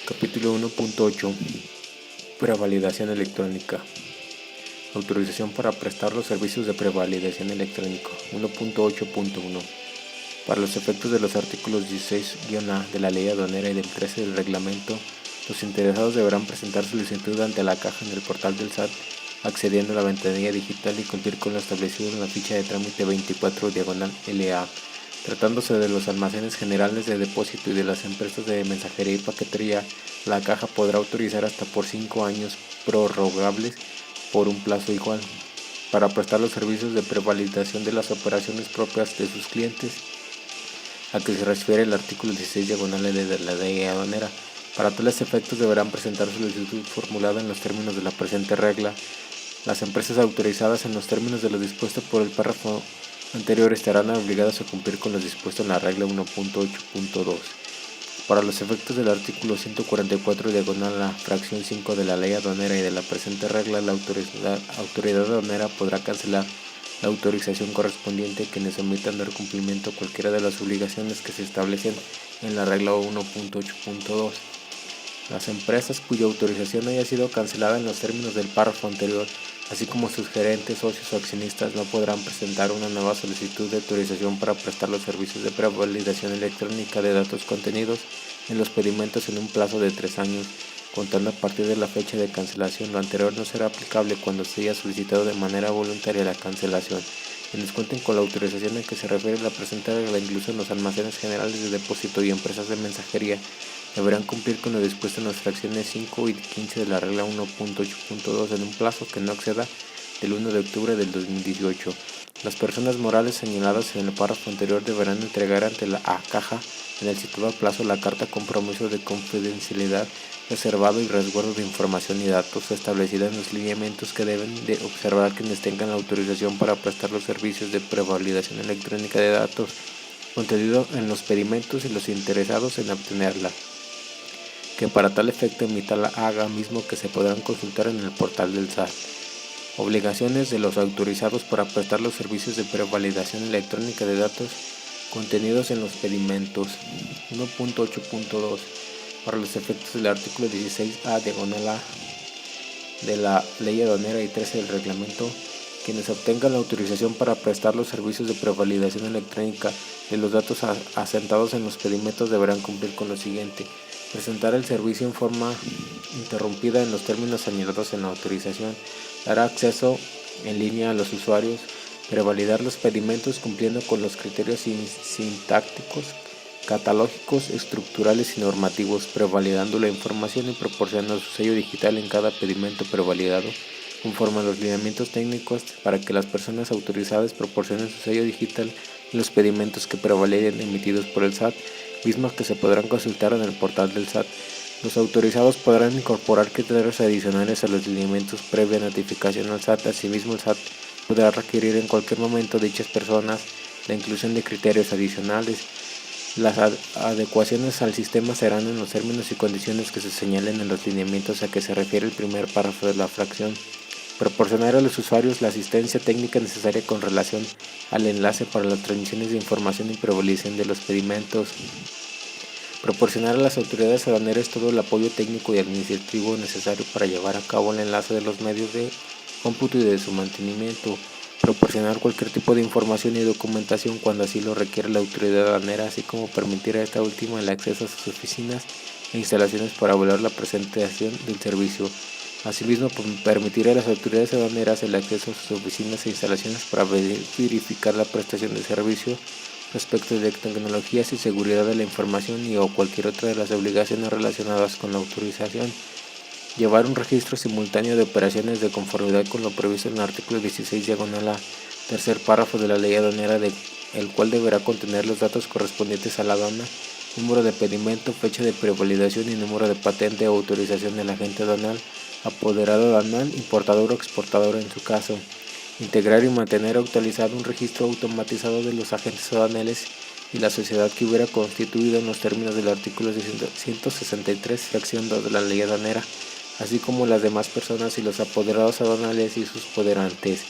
Capítulo 1.8 Prevalidación electrónica. Autorización para prestar los servicios de prevalidación electrónica. 1.8.1 Para los efectos de los artículos 16-A de la Ley Aduanera y del 13 del Reglamento, los interesados deberán presentar solicitud ante la caja en el portal del SAT, accediendo a la ventanilla digital y cumplir con lo establecido en la ficha de trámite 24/LA. Tratándose de los almacenes generales de depósito y de las empresas de mensajería y paquetería, la caja podrá autorizar hasta por 5 años prorrogables por un plazo igual, para prestar los servicios de prevalidación de las operaciones propias de sus clientes, a que se refiere el artículo 16/L de la Ley Aduanera. Para tales efectos deberán presentar solicitud formulada en los términos de la presente regla. Las empresas autorizadas en los términos de lo dispuesto por el párrafo anterior estarán obligadas a cumplir con lo dispuesto en la regla 1.8.2. Para los efectos del artículo 144 la fracción 5 de la Ley Aduanera y de la presente regla, la autoridad aduanera podrá cancelar la autorización correspondiente quienes omitan dar cumplimiento a cualquiera de las obligaciones que se establecen en la regla 1.8.2. Las empresas cuya autorización haya sido cancelada en los términos del párrafo anterior, así como sus gerentes, socios o accionistas, no podrán presentar una nueva solicitud de autorización para prestar los servicios de prevalidación electrónica de datos contenidos en los pedimentos en un plazo de 3 años, contando a partir de la fecha de cancelación. Lo anterior no será aplicable cuando se haya solicitado de manera voluntaria la cancelación. Quienes cuenten con la autorización a que se refiere la presente regla, incluso en los almacenes generales de depósito y empresas de mensajería, deberán cumplir con lo dispuesto en las fracciones 5 y 15 de la regla 1.8.2 en un plazo que no exceda del 1 de octubre del 2018. Las personas morales señaladas en el párrafo anterior deberán entregar ante la caja en el citado plazo la carta compromiso de confidencialidad, reservado y resguardo de información y datos establecida en los lineamientos que deben de observar quienes tengan la autorización para prestar los servicios de prevalidación electrónica de datos, contenido en los pedimentos y los interesados en obtenerla, que para tal efecto emita la AGA, mismo que se podrán consultar en el portal del SAT. Obligaciones de los autorizados para prestar los servicios de prevalidación electrónica de datos contenidos en los pedimentos. 1.8.2 Para los efectos del artículo 16A de la Ley Aduanera y 13 del Reglamento, quienes obtengan la autorización para prestar los servicios de prevalidación electrónica de los datos asentados en los pedimentos deberán cumplir con lo siguiente: presentar el servicio en forma interrumpida en los términos señalados en la autorización, dar acceso en línea a los usuarios, prevalidar los pedimentos cumpliendo con los criterios sintácticos, catalógicos, estructurales y normativos, prevalidando la información y proporcionando su sello digital en cada pedimento prevalidado, conforme a los lineamientos técnicos, para que las personas autorizadas proporcionen su sello digital en los pedimentos que prevaliden emitidos por el SAT, mismos que se podrán consultar en el portal del SAT. Los autorizados podrán incorporar criterios adicionales a los lineamientos previa notificación al SAT. Asimismo, el SAT podrá requerir en cualquier momento de dichas personas la inclusión de criterios adicionales. Las adecuaciones al sistema serán en los términos y condiciones que se señalen en los lineamientos a que se refiere el primer párrafo de la fracción. Proporcionar a los usuarios la asistencia técnica necesaria con relación al enlace para las transmisiones de información y prevalidación de los pedimentos. Proporcionar a las autoridades aduaneras todo el apoyo técnico y administrativo necesario para llevar a cabo el enlace de los medios de cómputo y de su mantenimiento. Proporcionar cualquier tipo de información y documentación cuando así lo requiere la autoridad aduanera, así como permitir a esta última el acceso a sus oficinas e instalaciones para evaluar la presentación del servicio. Asimismo, permitir a las autoridades aduaneras el acceso a sus oficinas e instalaciones para verificar la prestación de servicio respecto de tecnologías y seguridad de la información y o cualquier otra de las obligaciones relacionadas con la autorización. Llevar un registro simultáneo de operaciones de conformidad con lo previsto en el artículo 16/A, tercer párrafo de la Ley Aduanera, el cual deberá contener los datos correspondientes a la aduana, número de pedimento, fecha de prevalidación y número de patente o autorización del agente aduanal, apoderado aduanal, importador o exportador en su caso. Integrar y mantener actualizado un registro automatizado de los agentes aduanales y la sociedad que hubiera constituido en los términos del artículo 163, fracción 2 de la Ley Aduanera, así como las demás personas y los apoderados aduanales y sus poderantes.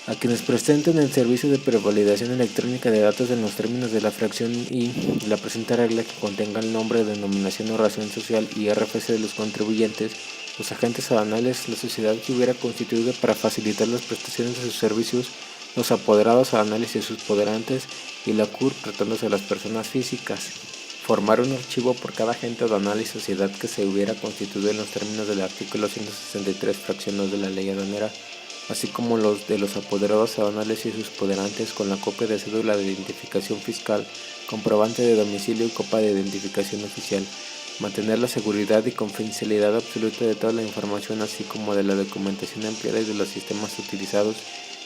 A quienes presenten el servicio de prevalidación electrónica de datos en los términos de la fracción I de la presente regla que contenga el nombre, denominación o razón social y RFC de los contribuyentes, los agentes aduanales, la sociedad que hubiera constituido para facilitar las prestaciones de sus servicios, los apoderados aduanales y sus poderantes, y la CUR tratándose de las personas físicas. Formar un archivo por cada agente aduanal y sociedad que se hubiera constituido en los términos del artículo 163, fracción 2 de la Ley Aduanera, así como los de los apoderados aduanales y sus poderantes, con la copia de cédula de identificación fiscal, comprobante de domicilio y copia de identificación oficial. Mantener la seguridad y confidencialidad absoluta de toda la información, así como de la documentación empleada y de los sistemas utilizados,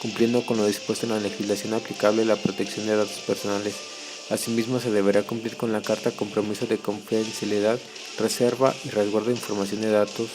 cumpliendo con lo dispuesto en la legislación aplicable a la protección de datos personales. Asimismo, se deberá cumplir con la Carta Compromiso de Confidencialidad, Reserva y Resguardo de Información de Datos.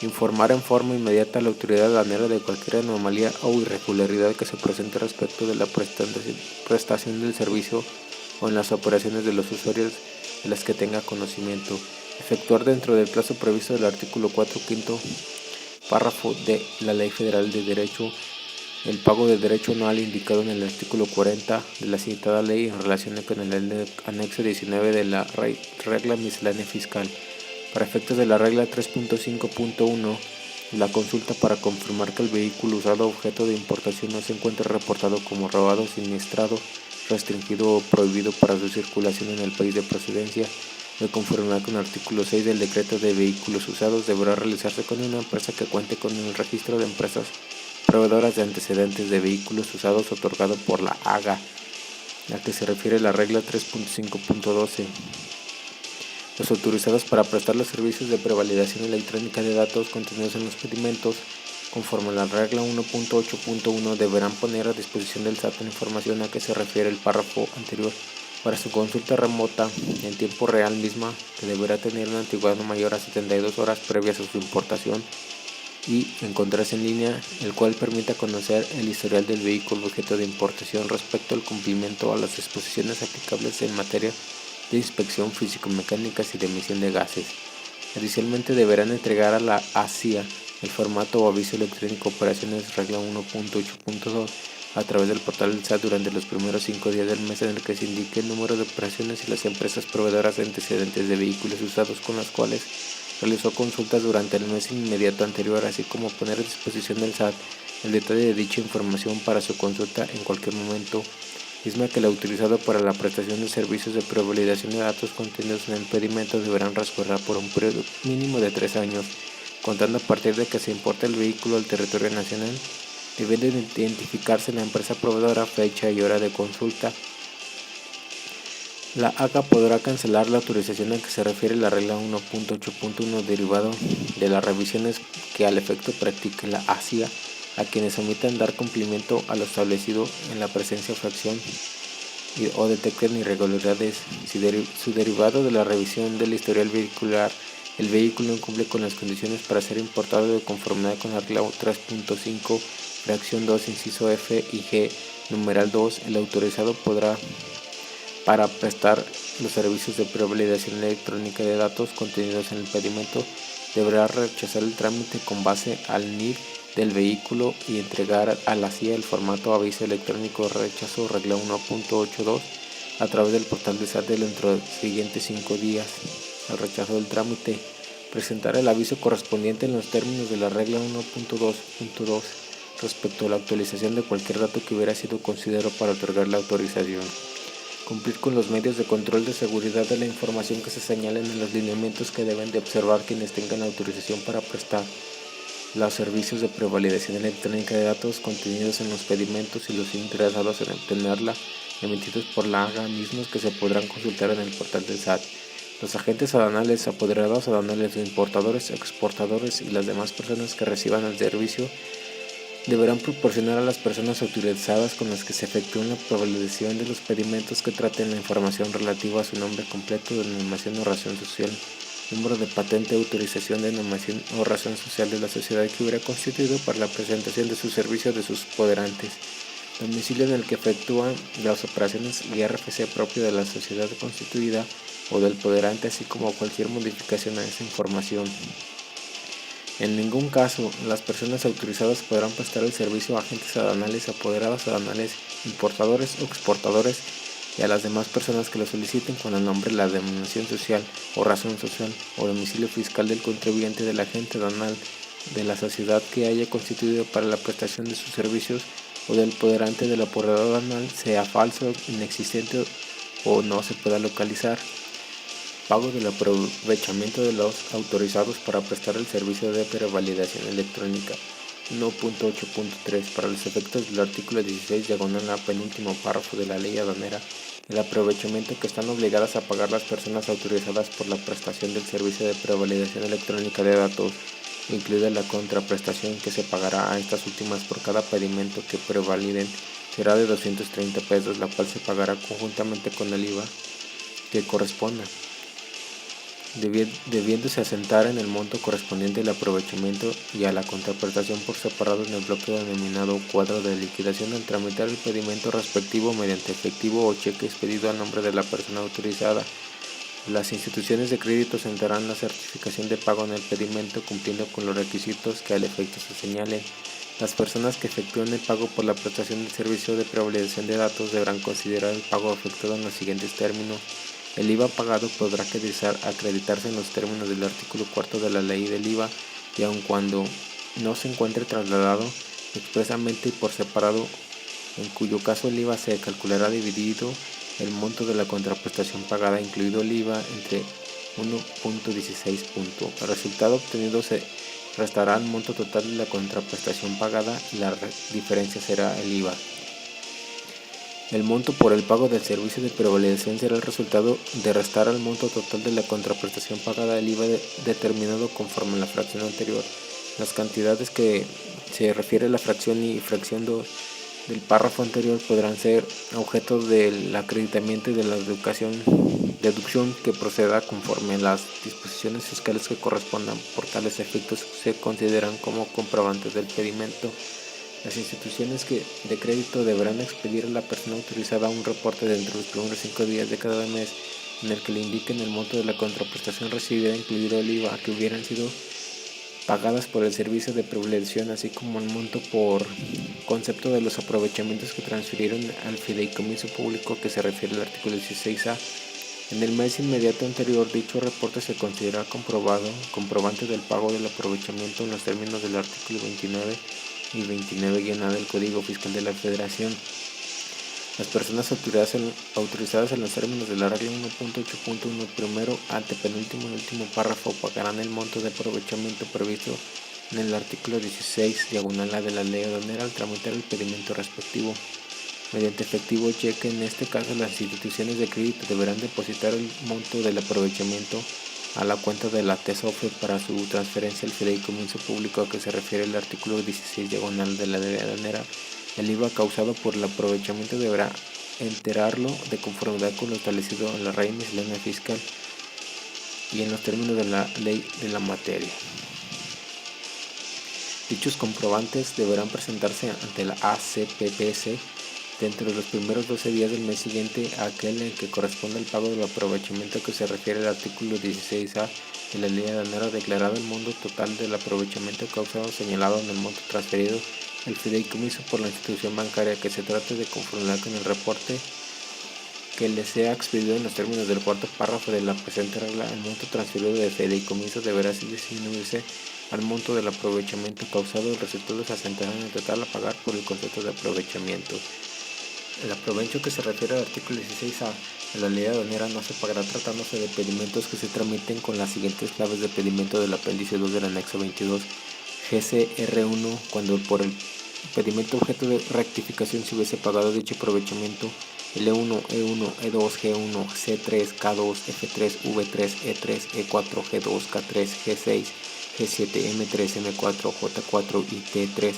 Informar en forma inmediata a la autoridad aduanera de cualquier anomalía o irregularidad que se presente respecto de la prestación del servicio o en las operaciones de los usuarios de las que tenga conocimiento. Efectuar dentro del plazo previsto del artículo 4, quinto párrafo de la Ley Federal de Derecho el pago de derecho anual indicado en el artículo 40 de la citada ley en relación con el anexo 19 de la regla miscelánea fiscal. Para efectos de la regla 3.5.1, la consulta para confirmar que el vehículo usado objeto de importación no se encuentra reportado como robado, siniestrado, restringido o prohibido para su circulación en el país de procedencia, de conformidad con el artículo 6 del decreto de vehículos usados, deberá realizarse con una empresa que cuente con el registro de empresas proveedoras de antecedentes de vehículos usados otorgado por la AGA, a que se refiere la regla 3.5.12. Los autorizados para prestar los servicios de prevalidación electrónica de datos contenidos en los pedimentos, conforme a la regla 1.8.1, deberán poner a disposición del SAT la información a que se refiere el párrafo anterior para su consulta remota en tiempo real misma, que deberá tener una antigüedad no mayor a 72 horas previas a su importación, y encontrarse en línea, el cual permita conocer el historial del vehículo objeto de importación respecto al cumplimiento a las disposiciones aplicables en materia de inspección físico-mecánicas y de emisión de gases. Adicionalmente deberán entregar a la ACIA el formato o aviso electrónico operaciones regla 1.8.2 a través del portal del SAT durante los primeros 5 días del mes en el que se indique el número de operaciones y las empresas proveedoras de antecedentes de vehículos usados con las cuales realizó consultas durante el mes inmediato anterior, así como poner a disposición del SAT el detalle de dicha información para su consulta en cualquier momento, misma que el autorizado para la prestación de servicios de prevalidación de datos contenidos en el pedimento deberán resguardar por un periodo mínimo de 3 años, contando a partir de que se importe el vehículo al territorio nacional, debiendo identificarse la empresa proveedora, fecha y hora de consulta. La AGA podrá cancelar la autorización a que se refiere la regla 1.8.1 derivado de las revisiones que al efecto practique la ACIA a quienes omitan dar cumplimiento a lo establecido en la presencia fracción o detecten irregularidades. Si su derivado de la revisión del historial vehicular, el vehículo no cumple con las condiciones para ser importado de conformidad con la regla 3.5, fracción 2, inciso F y G, numeral 2, el autorizado podrá para prestar los servicios de prevalidación electrónica de datos contenidos en el pedimento, deberá rechazar el trámite con base al NID del vehículo y entregar a la CIA el formato aviso electrónico de rechazo regla 1.82 a través del portal de SAT dentro de los siguientes 5 días. Al rechazo del trámite, presentar el aviso correspondiente en los términos de la regla 1.2.2 respecto a la actualización de cualquier dato que hubiera sido considerado para otorgar la autorización. Cumplir con los medios de control de seguridad de la información que se señalen en los lineamientos que deben de observar quienes tengan la autorización para prestar los servicios de prevalidación electrónica de datos contenidos en los pedimentos y los interesados en obtenerla, emitidos por la AGA, mismos que se podrán consultar en el portal del SAT. Los agentes aduanales, apoderados aduanales de importadores, exportadores y las demás personas que reciban el servicio deberán proporcionar a las personas autorizadas con las que se efectúen la prevalidación de los pedimentos que traten la información relativa a su nombre completo, denominación o razón social, número de patente, autorización, denominación o razón social de la sociedad que hubiera constituido para la presentación de su servicio de sus poderantes, domicilio en el que efectúan las operaciones y RFC propio de la sociedad constituida o del poderante, así como cualquier modificación a esa información. En ningún caso, las personas autorizadas podrán prestar el servicio a agentes aduanales, apoderados aduanales, importadores o exportadores y a las demás personas que lo soliciten con el nombre, la denominación social o razón social o domicilio fiscal del contribuyente, del agente aduanal, de la sociedad que haya constituido para la prestación de sus servicios o del apoderante del apoderador aduanal, sea falso, inexistente o no se pueda localizar. Pago del aprovechamiento de los autorizados para prestar el servicio de prevalidación electrónica. 1.8.3. Para los efectos del artículo 16, diagonal A, penúltimo párrafo de la ley aduanera, el aprovechamiento que están obligadas a pagar las personas autorizadas por la prestación del servicio de prevalidación electrónica de datos, incluida la contraprestación que se pagará a estas últimas por cada pedimento que prevaliden, será de 230 pesos, la cual se pagará conjuntamente con el IVA que corresponda, debiéndose asentar en el monto correspondiente al aprovechamiento y a la contraprestación por separado en el bloque denominado cuadro de liquidación al tramitar el pedimento respectivo mediante efectivo o cheque expedido a nombre de la persona autorizada. Las instituciones de crédito sentarán la certificación de pago en el pedimento cumpliendo con los requisitos que al efecto se señalen. Las personas que efectúen el pago por la prestación del servicio de prevalidación de datos deberán considerar el pago efectuado en los siguientes términos. El IVA pagado podrá acreditarse en los términos del artículo 4 de la ley del IVA y aun cuando no se encuentre trasladado expresamente y por separado, en cuyo caso el IVA se calculará dividido el monto de la contraprestación pagada, incluido el IVA, entre 1.16 punto. El resultado obtenido se restará al monto total de la contraprestación pagada y la diferencia será el IVA. El monto por el pago del servicio de prevalidación será el resultado de restar al monto total de la contraprestación pagada el IVA determinado conforme a la fracción anterior. Las cantidades que se refiere a la fracción y fracción 2 del párrafo anterior podrán ser objeto del acreditamiento y de la deducción que proceda conforme a las disposiciones fiscales que correspondan. Por tales efectos se consideran como comprobantes del pedimento. Las instituciones de crédito deberán expedir a la persona autorizada un reporte dentro de los primeros 5 días de cada mes en el que le indiquen el monto de la contraprestación recibida, incluido el IVA, que hubieran sido pagadas por el servicio de prevalidación, así como el monto por concepto de los aprovechamientos que transfirieron al fideicomiso público que se refiere al artículo 16A. En el mes inmediato anterior, dicho reporte se considera comprobante del pago del aprovechamiento en los términos del artículo 29 y 29-A del Código Fiscal de la Federación. Las personas autorizadas en los términos de la regla 1.8.1 primero, antepenúltimo y último párrafo pagarán el monto de aprovechamiento previsto en el artículo 16, diagonal A de la ley aduanera al tramitar el pedimento respectivo. Mediante efectivo cheque, en este caso las instituciones de crédito deberán depositar el monto del aprovechamiento a la cuenta de la TESOFE para su transferencia al fideicomiso público a que se refiere el artículo 16, diagonal de la ley aduanera. El IVA causado por el aprovechamiento deberá enterarlo de conformidad con lo establecido en la ley miscelánea fiscal y en los términos de la ley de la materia. Dichos comprobantes deberán presentarse ante la ACPPC dentro de los primeros 12 días del mes siguiente a aquel en que corresponda el pago del aprovechamiento que se refiere al artículo 16A de la ley aduanera, declarado el monto total del aprovechamiento causado señalado en el monto transferido el fideicomiso por la institución bancaria que se trate de conformidad con el reporte que le sea expedido en los términos del cuarto párrafo de la presente regla. El monto transferido del fideicomiso deberá disminuirse al monto del aprovechamiento causado. El resultado se asentará en el total a pagar por el concepto de aprovechamiento. El aprovecho que se refiere al artículo 16A de la ley aduanera no se pagará tratándose de pedimentos que se tramiten con las siguientes claves de pedimento del apéndice 2 del anexo 22 GCR1 cuando por el pedimento objeto de rectificación se hubiese pagado dicho aprovechamiento L1, E1, E2, G1, C3, K2, F3, V3, E3, E4, G2, K3, G6, G7, M3, M4, J4 y T3,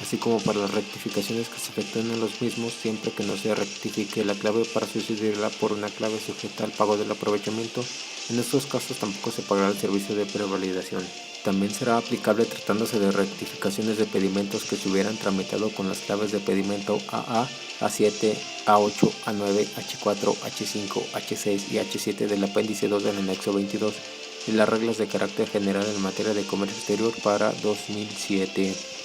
así como para las rectificaciones que se efectúen en los mismos, siempre que no se rectifique la clave para sustituirla por una clave sujeta al pago del aprovechamiento. En estos casos tampoco se pagará el servicio de prevalidación. También será aplicable tratándose de rectificaciones de pedimentos que se hubieran tramitado con las claves de pedimento AA, A7, A8, A9, H4, H5, H6 y H7 del apéndice 2 del anexo 22. y las reglas de carácter general en materia de comercio exterior para 2007.